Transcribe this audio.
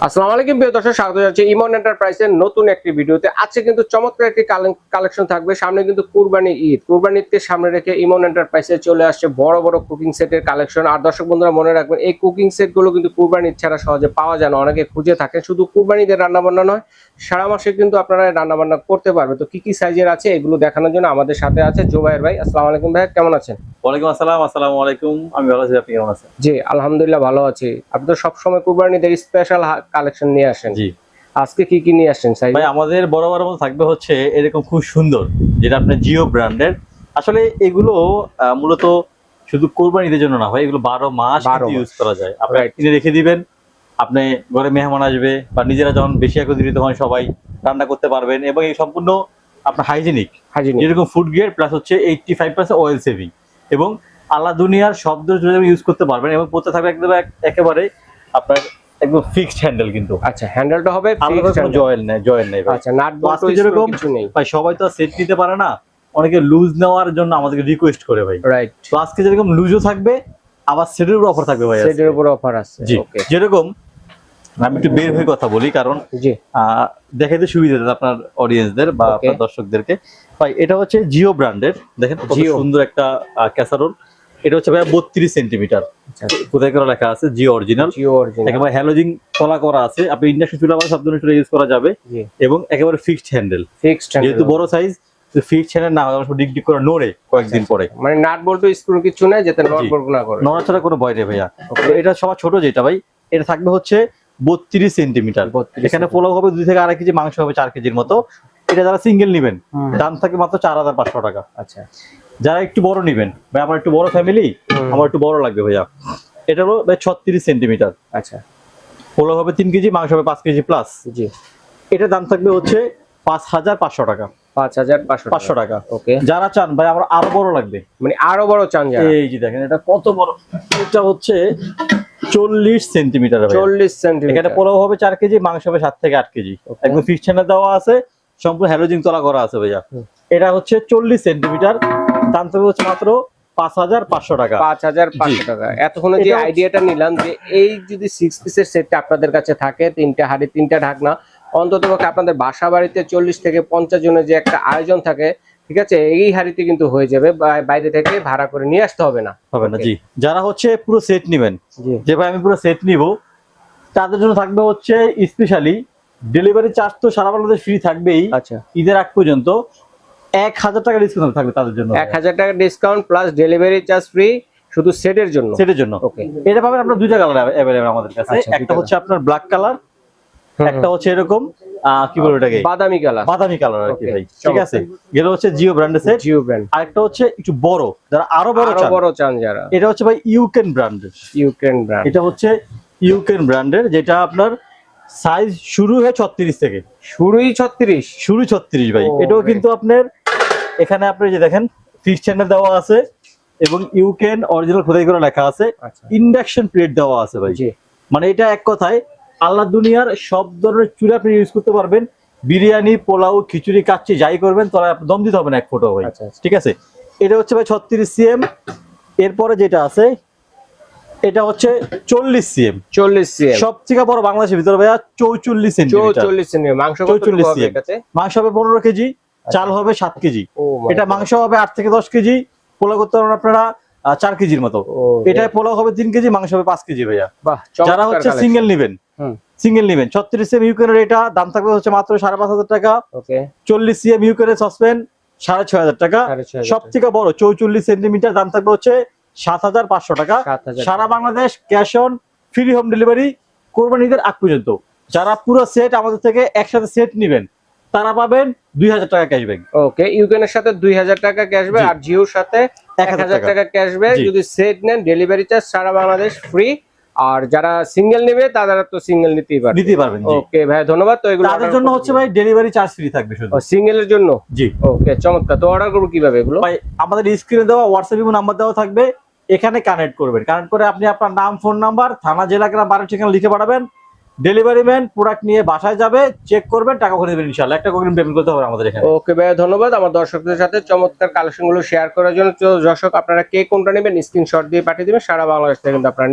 আসসালামু আলাইকুম প্রিয় দর্শক, স্বাগত জানাচ্ছি ইমন এন্টারপ্রাইজের নতুন একটি ভিডিওতে। আজকে কিন্তু চমৎকার একটি কালেকশন থাকবে। সামনে কিন্তু কুরবানি ঈদকে সামনে রেখে ইমন এন্টারপ্রাইজে চলে আসছে বড় বড় কুকিং সেটের কালেকশন। আর দর্শক বন্ধুরা মনে রাখবেন, এই কুকিং সেট গুলো কিন্তু কুরবানি ঈদ ছাড়া সহজে পাওয়া যায় না। অনেকে খুঁজে থাকেন, শুধু কুরবানি ঈদের রান্না বান্না নয়, সারা মাসে কিন্তু আপনারা রান্না বান্না করতে পারবে। তো কি কি সাইজের আছে এগুলো দেখানোর জন্য আমাদের সাথে আছে জোবায়ের ভাই। আসসালামু আলাইকুম ভাই, কেমন আছেন? ওয়ালাইকুম আসসালাম। আসসালামু আলাইকুম। আমি ভালো আছি, আপনি কেমন আছেন? জি আলহামদুলিল্লাহ ভালো আছি। আপনি তো সবসময় কুরবানি ঈদের স্পেশাল কালেকশন নিয়ে আসেন। জি আজকে কি কি নিয়ে আসছেন সাইজ? ভাই, আমাদের বরাবর মতো থাকবে হচ্ছে এরকম খুব সুন্দর, যেটা আপনার জিও ব্র্যান্ডের। আসলে এগুলো মূলত শুধু কোরবানি ঈদের জন্য না ভাই, এগুলো 12 মাস ইউজ করা যায়। আপনি কিনে রেখে দিবেন, আপনি ঘরে মেহমান আসবে বা নিজেরা যখন বেশি একত্রিত হন সবাই রান্না করতে পারবেন। এবং এই সম্পূর্ণ আপনার হাইজেনিক, যেরকম ফুড গ্রেড প্লাস হচ্ছে 85% অয়েল সেভিং, এবং আল্লাহ দুনিয়ার সব ধরনের ইউজ করতে পারবেন। এবং পড়তে থাকবে একদম একেবারে আপনার একদম ফিক্সড হ্যান্ডেল। কিন্তু আচ্ছা, হ্যান্ডেলটা হবে ফিক্সড, জয়েল নেই ভাই। আচ্ছা, নাট বল্ট যেরকম কিছু নেই ভাই, সবাই তো সেট নিতে পারে না, অনেকে লুজ নেওয়ার জন্য আমাদেরকে রিকোয়েস্ট করে ভাই। রাইট, তো আজকে যেরকম লুজও থাকবে, আবার সেটের উপর অফার থাকবে ভাই। সেটের উপর অফার আছে। ওকে, যেরকম আমি একটু বের হয়ে কথা বলি, কারণ জি দেখাইতে সুবিধা আপনার অডিয়েন্সদের বা আপনার দর্শকদেরকে। ভাই এটা হচ্ছে জিও ব্র্যান্ডের, দেখেন কত সুন্দর একটা ক্যাসারোল। এটা হচ্ছে ভাই 32 সেন্টিমিটার, কোথায় করে লেখা আছে জিও অরিজিনাল। একেবারে হ্যালোজিন তলা করা আছে। আপনি ইন্ডাকশন চুলা বা সব ধরনের চুলা ইউজ করা যাবে, এবং একেবারে ফিক্সড হ্যান্ডেল। যেহেতু বড় সাইজ, ফিক্সড হ্যান্ডেল না হলে ডিগ ডিগ করে নড়ে কয়েকদিন পরে, মানে নাট বল্ট স্ক্রু কিছু নাই যাতে নড়বড় না করে। নড়াচড়া কোনো ভয় নেই ভাইয়া। এটা সবার ছোট যেটা ভাই, এটা থাকবে হচ্ছে 32 সেন্টিমিটার। এখানে পোলাও হবে 2 থেকে 2.5 কেজি, মাংস হবে 4 কেজির মতো। এটা যারা সিঙ্গেল নিবেন দাম থাকবে মাত্র 4500 টাকা। আচ্ছা, যারা একটু বড় নিবেন, ভাই আমার একটু বড় ফ্যামিলি, আমার একটু বড় লাগবে ভাইয়া, এটা হলো ভাই 36 সেন্টিমিটার। আচ্ছা, পোলাও হবে 3 কেজি, মাংস হবে 5 কেজি প্লাস। জি, এটা দাম থাকবে হচ্ছে 5500 টাকা। 5500 টাকা। ওকে। যারা চান ভাই আমার আরো বড় লাগবে, মানে আরো বড় চান যারা, এই যে দেখেন এটা কত বড়। এটা হচ্ছে 40 সেন্টিমিটার। 40 সেন্টিমিটার। এখানে পোলাও হবে 4 কেজি, মাংস হবে 7 থেকে 8 কেজি। একদম ফিক্সড হ্যান্ডেল দেওয়া আছে, সম্পূর্ণ হ্যালোজিন তলা করা আছে ভাইয়া। এটা হচ্ছে 40 সেন্টিমিটার, দাম থাকবে হচ্ছে মাত্র 5500 টাকা। 5500 টাকা। এতক্ষণে যে আইডিয়াটা নিলাম, যে এই যদি 6 পিসের সেটটা আপনাদের কাছে থাকে, 3টা হাঁড়ি 3টা ঢাকনা, অন্ততপক্ষে আপনাদের বাসা বাড়িতে 40 থেকে 50 জনের যে একটা আয়োজন থাকে, ঠিক আছে, এই হাঁড়িতে কিন্তু হয়ে যাবে, বাইরে থেকে ভাড়া করে নিয়ে আসতে হবে না। জি, যারা হচ্ছে পুরো সেট নেবেন, যে ভাই আমি পুরো সেট নিব, তাদের জন্য থাকবে হচ্ছে স্পেশালি ডেলিভারি চার্জ তো সারা বাংলাদেশ ফ্রি থাকবেই। আচ্ছা, ঈদের আগ পর্যন্ত 1000 টাকা ডিসকাউন্ট থাকবে তাদের জন্য। 1000 টাকা discount plus delivery charge free, শুধু সেটের জন্য। ওকে, এটা পাবেন আপনার 2টা কালার अवेलेबल আমাদের কাছে। একটা হচ্ছে আপনার ব্ল্যাক কালার, একটা হচ্ছে এরকম কি বলবো এটাকে, বাদামি কালার আর কি ভাই। ঠিক আছে, এটা হচ্ছে জিও ব্র্যান্ডের সেট। জিও ব্র্যান্ড। আরেকটা হচ্ছে একটু বড়, যারা আরো বড় চান যারা, এটা হচ্ছে ভাই ইউক্রেন ব্র্যান্ডের। এটা হচ্ছে ইউক্রেন ব্র্যান্ডের, যেটা আপনার সাইজ শুরু হয় 36 থেকে। শুরু 36 ভাই। এটাও কিন্তু আপনার এখানে আপনি যে দেখেন ফিক্সড হ্যান্ডেল দেওয়া আছে, এবং ইউক্রেন অরিজিনাল খোদাই করে লেখা আছে, ইন্ডাকশন প্লেট দেওয়া আছে ভাই। মানে এটা এক কথায় আল্লাহ দুনিয়ার সব ধরনের চুলা আপনি ইউজ করতে পারবেন। বিরিয়ানি, পোলাও, খিচুড়ি, কাচ্চি যাই করবেন তাহলে দম দিতে হবে না এক ফোঁটা ভাই। ঠিক আছে, এটা হচ্ছে ভাই 36 সিএম। এরপরে যেটা আছে এটা হচ্ছে 40 সিএম। সবথেকে বড় বাংলাদেশের ভিতরে ভাইয়া 44 সেন্টিমিটার। মাংস 44 সিএম। মাংস হবে 15 কেজি, চাল হবে 7 কেজি। এটা মাংস হবে 8 থেকে 10 কেজি, পোলাও করতে পারবেন আপনারা 4 কেজির মতো। এটা পোলাও হবে 3 কেজি, মাংস হবে 5 কেজি ভাইয়া। যারা হচ্ছে সিঙ্গেল নেবেন 36 সিএম ইউক্রেনের, এটা দাম থাকবে হচ্ছে মাত্র 5500 টাকা। 40 সিএম ইউক্রেনের সসপ্যান 6500 টাকা। সবথেকে বড় 44 সেন্টিমিটার, দাম থাকবে হচ্ছে 7500 টাকা। সারা Bangladesh cash on free home delivery কোরবানি ঈদের আগ পর্যন্ত। যারা পুরো সেট আমাদের থেকে একসাথে সেট নেবেন তারা পাবেন 2000 টাকা ক্যাশব্যাক। ওকে, ইউক্রেনের সাথে 2000 টাকা ক্যাশব্যাক, আর জিওর সাথে 1000 টাকা ক্যাশব্যাক। যদি সেট নেন ডেলিভারি চার্জ সারা বাংলাদেশ ফ্রি। আর যারা সিঙ্গেল নেবে তারা তো সিঙ্গেল নিতেই পারবেন। ওকে ভাই, ধন্যবাদ। তো এগুলো তাদের জন্য হচ্ছে ভাই ডেলিভারি চার্জ ফ্রি থাকবে শুধু সিঙ্গেলের জন্য। জি, ওকে, চমৎকার। তো অর্ডার করব কিভাবে এগুলো? ভাই আমাদের স্ক্রিনে দেওয়া হোয়াটসঅ্যাপ নাম্বার দেওয়া থাকবে, এখানে কানেক্ট করবেন। কানেক্ট করে আপনি আপনার নাম, ফোন নাম্বার, থানা, জেলা, গ্রাম, বাড়ির ঠিকানা লিখে পাঠাবেন। ডেলিভারি ম্যান প্রোডাক্ট নিয়ে বাসায় যাবে, চেক করবেন, টাকা করে দেবেন ইনশাআল্লাহ। একটা করে পেমেন্ট করতে হবে আমাদের এখানে। ওকে ভাই, ধন্যবাদ আমার দর্শকদের সাথে চমৎকার কালেকশনগুলো শেয়ার করার জন্য। দর্শক আপনারা কে কোনটা নেবেন স্ক্রিনশট দিয়ে পাঠিয়ে দিবেন, সারা বাংলাদেশ থেকে কিন্তু আপনারা